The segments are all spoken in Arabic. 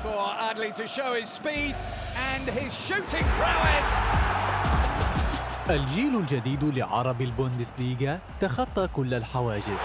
for Adli to show his speed and his shooting prowess. الجيل الجديد لعرب البوندسليغا تخطى كل الحواجز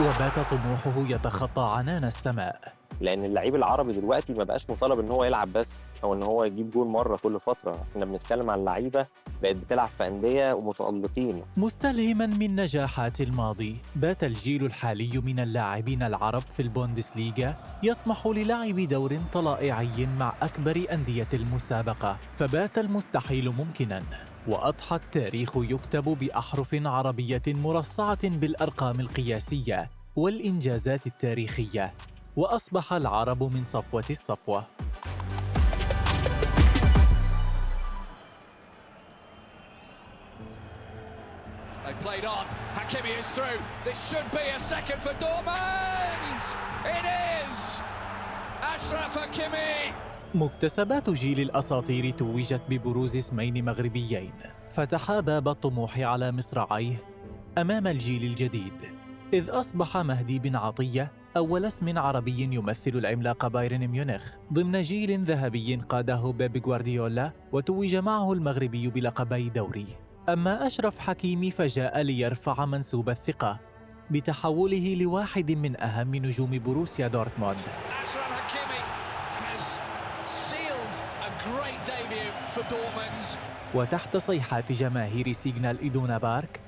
وبات طموحه يتخطى عنان السماء. لان اللعيب العربي دلوقتي ما بقاش مطالب ان هو يلعب بس او ان هو يجيب جول مره كل فتره، احنا بنتكلم عن لعيبه بقت بتلعب في انديه ومتالقين. مستلهما من نجاحات الماضي، بات الجيل الحالي من اللاعبين العرب في البوندسليغا يطمح للعب دور طلائعي مع اكبر انديه المسابقه، فبات المستحيل ممكنا، واضحى التاريخ يكتب باحرف عربيه مرصعه بالارقام القياسيه والانجازات التاريخيه، وأصبح العرب من صفوة الصفوة. They played on. Hakimi is through. This should be a second for Dortmund. It is. Achraf Hakimi. مكتسبات جيل الأساطير توجت ببروز اسمين مغربيين فتحا باب الطموح على مصراعيه أمام الجيل الجديد، إذ أصبح مهدي بن عطية أول اسم عربي يمثل العملاق بايرن ميونخ ضمن جيل ذهبي قاده بيب غوارديولا وتوج معه المغربي بلقبي دوري. أما أشرف حكيمي فجاء ليرفع منسوب الثقة بتحوله لواحد من أهم نجوم بروسيا دورتموند. وتحت صيحات جماهير سيغنال إدونا بارك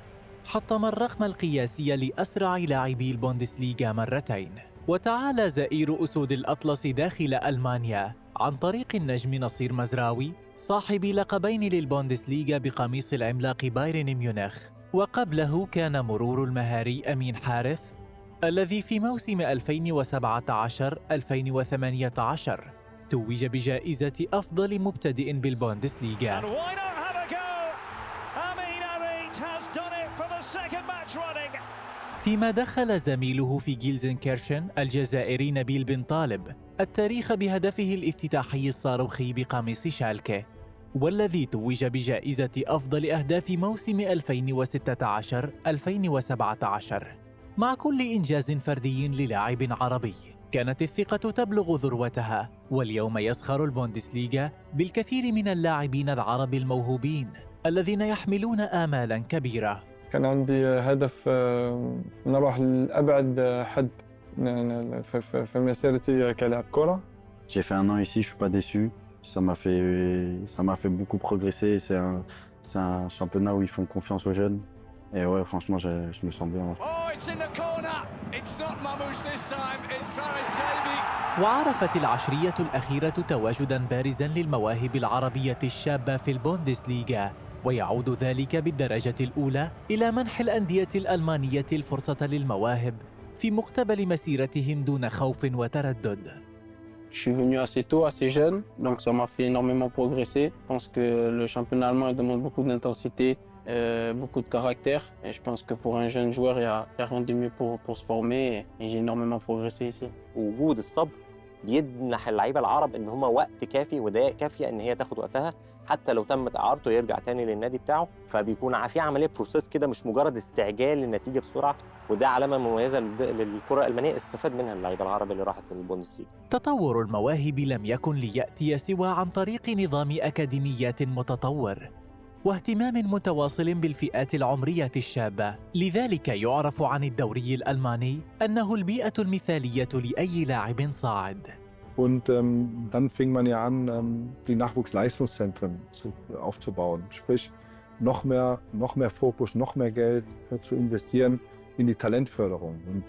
حطم الرقم القياسي لأسرع لاعبي البوندسليغا مرتين. وتعالى زئير أسود الأطلس داخل ألمانيا عن طريق النجم نصير مزراوي صاحب لقبين للبوندسليغا بقميص العملاق بايرن ميونخ، وقبله كان مرور المهاري أمين حارث الذي في موسم 2017-2018 توج بجائزة أفضل مبتدئ بالبوندسليغا. فيما دخل زميله في جيلزنكيرشن الجزائري نبيل بن طالب التاريخ بهدفه الافتتاحي الصاروخي بقميص شالكه، والذي توج بجائزة أفضل أهداف موسم 2016-2017. مع كل إنجاز فردي للاعب عربي كانت الثقة تبلغ ذروتها، واليوم يسخر البوندسليغا بالكثير من اللاعبين العرب الموهوبين الذين يحملون آمالاً كبيرة. كان عندي هدف نروح لأبعد حد في مسيرتي كلاعب كرة. J'ai fait un an ici, je suis pas déçu. Ça m'a fait beaucoup progresser. C'est un championnat où ils font confiance aux jeunes. Et ouais, franchement, je me sens bien. Oh, it's in the corner. It's not Mamouche this time. It's Faris Saibi. وعرفت العشرية الأخيرة تواجداً بارزاً للمواهب العربية الشابة في البوندسليغا، ويعود ذلك بالدرجة الأولى إلى منح الأندية الألمانية الفرصة للمواهب في مقتبل مسيرتهم دون خوف وتردد. Je suis venu assez tôt, assez jeune, donc ça m'a fait énormément progresser. Je pense que le championnat allemand demande beaucoup d'intensité, beaucoup de caractère. Et je pense que pour un jeune joueur, il y a rien de mieux pour se former. Et j'ai énormément progressé ici. وجود الصبر بيمنح اللعيبه العرب ان هم وقت كافي ودقائق كافيه ان هي تاخد وقتها، حتى لو تمت اعارته يرجع تاني للنادي بتاعه، فبيكون في عمليه بروسيس كده، مش مجرد استعجال للنتيجه بسرعه، وده علامه مميزه للكره الالمانيه استفاد منها اللعيبه العرب اللي راحت للبوندسليغا. تطور المواهب لم يكن ليأتي سوى عن طريق نظام أكاديميات متطور واهتمام متواصل بالفئات العمرية الشابة، لذلك يعرف عن الدوري الألماني أنه البيئة المثالية لأي لاعب صاعد. Und dann fing man ja an, die Nachwuchsleistungszentren aufzubauen. Sprich, noch mehr Fokus, noch mehr Geld zu investieren in die Talentförderung. Und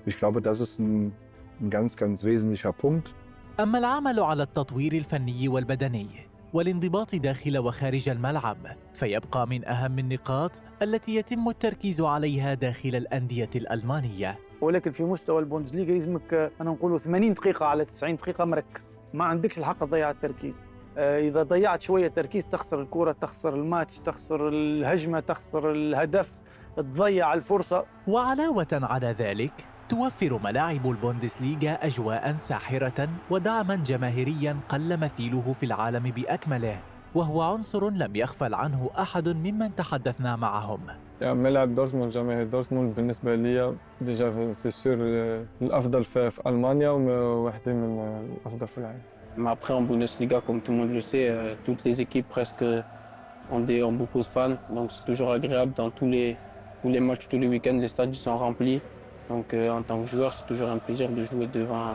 ich glaube, das ist ein ganz, ganz wesentlicher Punkt. أما العمل على التطوير الفني والبدني والانضباط داخل وخارج الملعب فيبقى من أهم النقاط التي يتم التركيز عليها داخل الأندية الألمانية. ولكن في مستوى البوندسليغا يلزمك أنا نقوله 80 دقيقة على 90 دقيقة مركز، ما عندكش الحق تضيع التركيز. إذا ضيعت شوية تركيز تخسر الكرة، تخسر الماتش، تخسر الهجمة، تخسر الهدف، تضيع الفرصة. وعلاوة على ذلك توفر ملاعب البوندسليغا أجواء ساحرة ودعما جماهيريا قل مثيله في العالم بأكمله، وهو عنصر لم يغفل عنه أحد ممن تحدثنا معهم. ملعب دورتموند جماهير دورتموند بالنسبة لي ديجا سي سور الأفضل في ألمانيا وواحدة من الأفضل في العالم. Mais après, en Bundesliga, comme tout le monde le sait, toutes les équipes presque ont beaucoup de fans. Donc c'est toujours agréable dans tous les matchs, tous les week-ends, les stades sont remplis. Donc en tant que joueur, c'est toujours un plaisir de jouer devant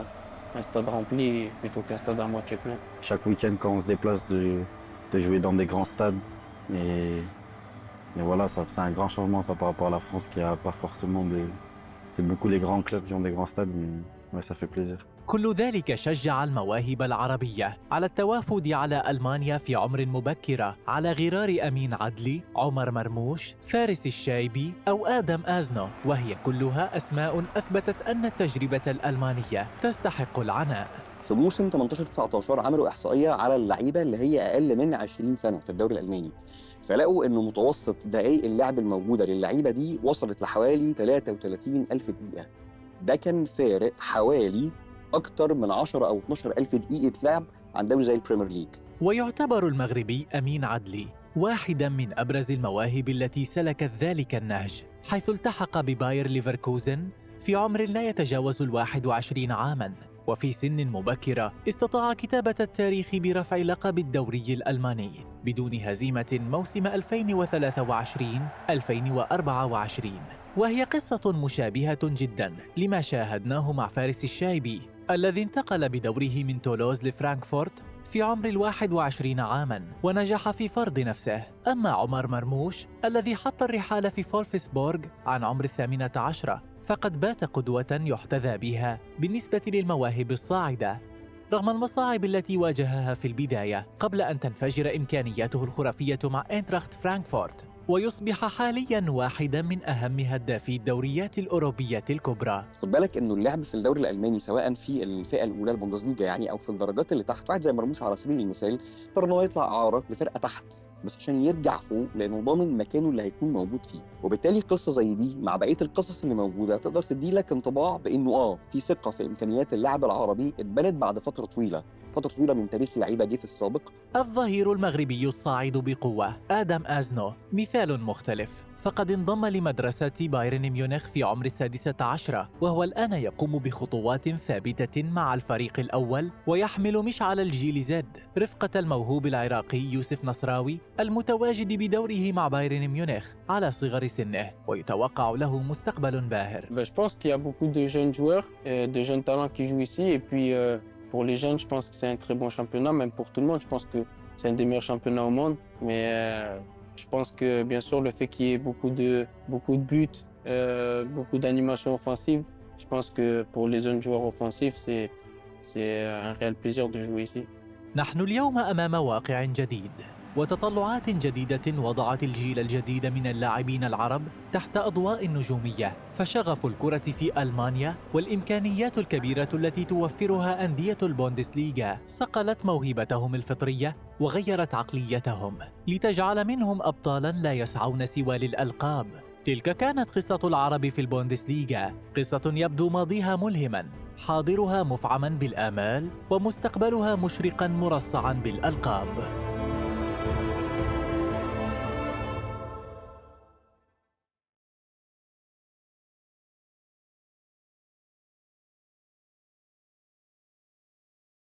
un stade rempli plutôt qu'un stade à moitié plein. Chaque week-end, quand on se déplace, de jouer dans des grands stades. Et voilà, c'est un grand changement ça, par rapport à la France qui n'a pas forcément de... C'est beaucoup les grands clubs qui ont des grands stades, mais ouais, ça fait plaisir. كل ذلك شجع المواهب العربية على التوافد على ألمانيا في عمر مبكرة على غرار أمين عدلي، عمر مرموش، فارس الشايبي أو آدم آزنو، وهي كلها أسماء أثبتت أن التجربة الألمانية تستحق العناء. في موسم 18-19 عملوا إحصائية على اللعيبة اللي هي أقل من 20 سنة في الدوري الألماني، فلقوا إنه متوسط دقايق اللعب الموجودة للعيبة دي وصلت لحوالي 33,000 دقيقة. ده كان فارق حوالي أكتر من 10 أو 12,000 دقيقة لعب عن دوري زي البريمير ليج. ويعتبر المغربي أمين عدلي واحداً من أبرز المواهب التي سلكت ذلك النهج، حيث التحق بباير ليفركوزن في عمر لا يتجاوز 21 عاماً، وفي سن مبكرة استطاع كتابة التاريخ برفع لقب الدوري الألماني بدون هزيمة موسم 2023-2024، وهي قصة مشابهة جداً لما شاهدناه مع فارس الشايبي الذي انتقل بدوره من تولوز لفرانكفورت في عمر 21 عاماً ونجح في فرض نفسه. أما عمر مرموش الذي حط الرحال في فولفسبورغ عن عمر 18 فقد بات قدوة يحتذى بها بالنسبة للمواهب الصاعدة رغم المصاعب التي واجهها في البداية قبل أن تنفجر إمكانياته الخرافية مع إنتراخت فرانكفورت ويصبح حالياً واحداً من أهم هدافي الدوريات الأوروبية الكبرى. خد بالك إنه اللعب في الدوري الألماني سواء في الفئة الأولى البوندسليجا يعني أو في الدرجات اللي تحت، واحد زي مرموش على سبيل المثال اضطر إنه يطلع إعارة لفرقة تحت بس عشان يرجع فوق لأنه ضامن مكانه اللي هيكون موجود فيه، وبالتالي قصة زي دي مع بقية القصص اللي موجودة تقدر تدي لك انطباع بإنه في ثقة في إمكانيات اللاعب العربي اتبنت بعد فترة طويلة من تاريخ اللعيبة دي في السابق. الظهير المغربي الصاعد بقوة آدم آزنو مثال مختلف، فقد انضم لمدرسة بايرن ميونخ في عمر 16 وهو الآن يقوم بخطوات ثابتة مع الفريق الأول ويحمل مشعل الجيل زد رفقة الموهوب العراقي يوسف نصراوي المتواجد بدوره مع بايرن ميونخ على صغر سنه ويتوقع له مستقبل باهر. Je pense qu'il y a beaucoup de jeunes joueurs, de jeunes talents qui jouent ici et puis pour les jeunes, je pense que c'est un très bon championnat, même pour tout le monde. Je pense que c'est un des meilleurs championnats au monde. Mais je pense que, bien sûr, le fait qu'il y ait beaucoup de buts, beaucoup d'animations offensives, je pense que pour les jeunes joueurs offensifs, c'est un réel plaisir de jouer ici. نحن اليوم أمام واقع جديد وتطلعات جديدة وضعت الجيل الجديد من اللاعبين العرب تحت أضواء نجومية، فشغف الكرة في ألمانيا والإمكانيات الكبيرة التي توفرها أندية البوندسليغا صقلت موهبتهم الفطرية وغيرت عقليتهم لتجعل منهم أبطالاً لا يسعون سوى للألقاب. تلك كانت قصة العرب في البوندسليغا، قصة يبدو ماضيها ملهماً، حاضرها مفعماً بالآمال ومستقبلها مشرقاً مرصعاً بالألقاب.